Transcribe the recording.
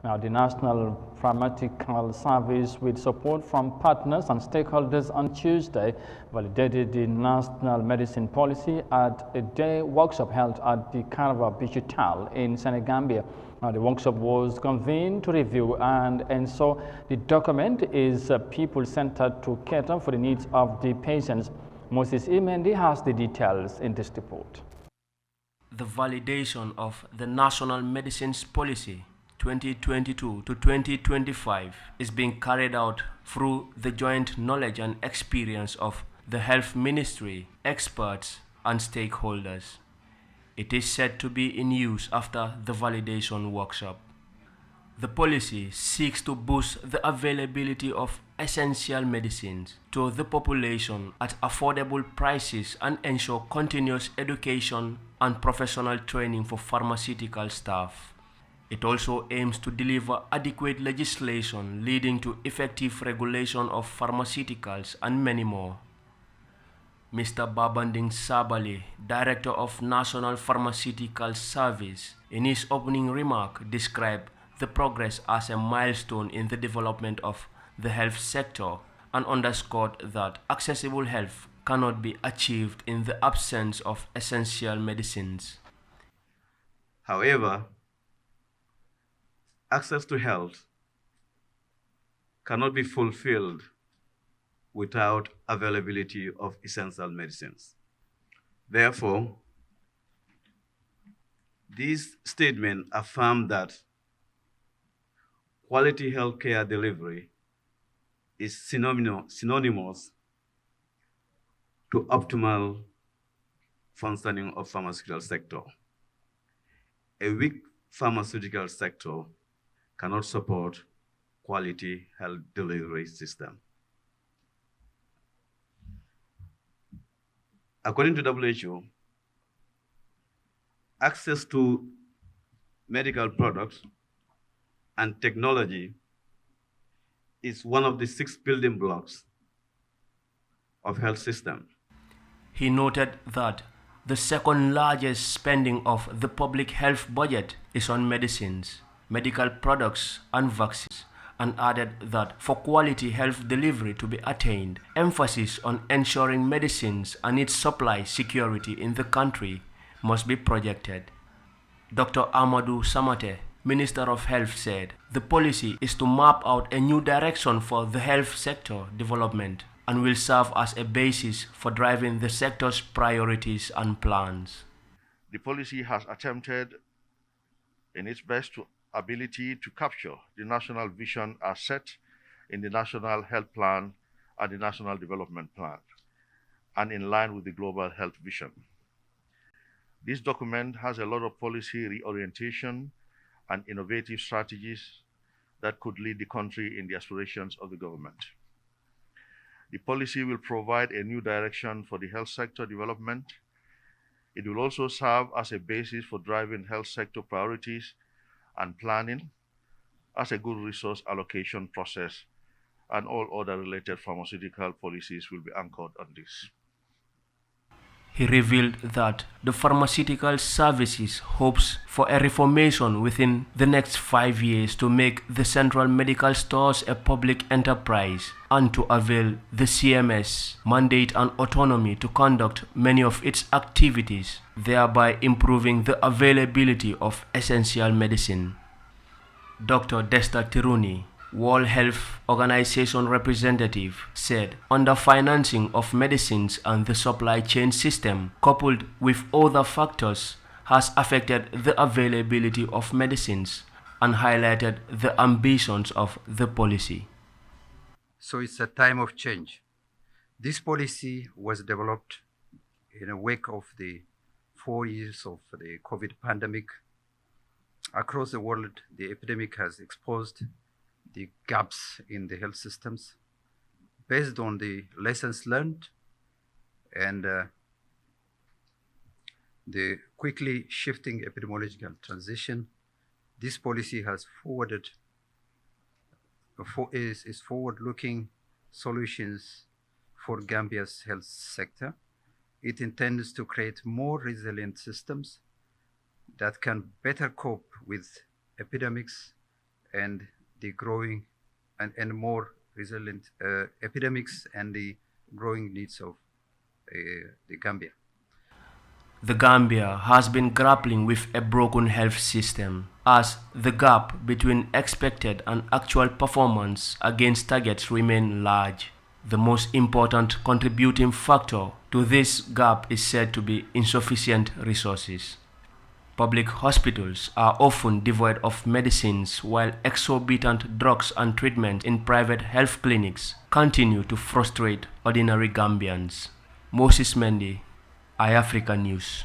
Now, the National Pharmaceutical Service, with support from partners and stakeholders on Tuesday, validated the national medicine policy at a day workshop held at the Carnival Digital in Senegambia. Now, the workshop was convened to review and ensure the document is people-centered to cater for the needs of the patients. Moses Imendi has the details in this report. The validation of the National Medicines Policy 2022 to 2025 is being carried out through the joint knowledge and experience of the Health Ministry, experts, and stakeholders. It is said to be in use after the validation workshop. The policy seeks to boost the availability of essential medicines to the population at affordable prices and ensure continuous education and professional training for pharmaceutical staff. It also aims to deliver adequate legislation leading to effective regulation of pharmaceuticals and many more. Mr. Babanding Sabali, Director of National Pharmaceutical Service, in his opening remark described the progress as a milestone in the development of the health sector and underscored that accessible health cannot be achieved in the absence of essential medicines. However, access to health cannot be fulfilled without availability of essential medicines. Therefore, this statement affirms that quality healthcare delivery is synonymous to optimal functioning of pharmaceutical sector. A weak pharmaceutical sector cannot support quality health delivery system. According to WHO, access to medical products and technology is one of the 6 building blocks of health system. He noted that the second largest spending of the public health budget is on medicines, medical products, and vaccines, and added that for quality health delivery to be attained, emphasis on ensuring medicines and its supply security in the country must be projected. Dr. Amadou Samate, Minister of Health, said the policy is to map out a new direction for the health sector development and will serve as a basis for driving the sector's priorities and plans. The policy has attempted in its best ability to capture the national vision as set in the National Health Plan and the National Development Plan, and in line with the Global Health Vision. This document has a lot of policy reorientation and innovative strategies that could lead the country in the aspirations of the government. The policy will provide a new direction for the health sector development. It will also serve as a basis for driving health sector priorities and planning as a good resource allocation process, and all other related pharmaceutical policies will be anchored on this. He revealed that the pharmaceutical services hopes for a reformation within the next 5 years to make the central medical stores a public enterprise and to avail the CMS mandate and autonomy to conduct many of its activities, thereby improving the availability of essential medicine. Dr. Desta Tiruni, World Health Organization representative, said underfinancing of medicines and the supply chain system, coupled with other factors, has affected the availability of medicines and highlighted the ambitions of the policy. So it's a time of change. This policy was developed in the wake of the 4 years of the COVID pandemic. Across the world, the epidemic has exposed the gaps in the health systems. Based on the lessons learned and the quickly shifting epidemiological transition, this policy has forward-looking solutions for Gambia's health sector. It intends to create more resilient systems that can better cope with epidemics and the growing and more resilient epidemics and the growing needs of the Gambia. The Gambia has been grappling with a broken health system as the gap between expected and actual performance against targets remain large. The most important contributing factor to this gap is said to be insufficient resources. Public hospitals are often devoid of medicines, while exorbitant drugs and treatment in private health clinics continue to frustrate ordinary Gambians. Moses Mendy, Eyeafrica News.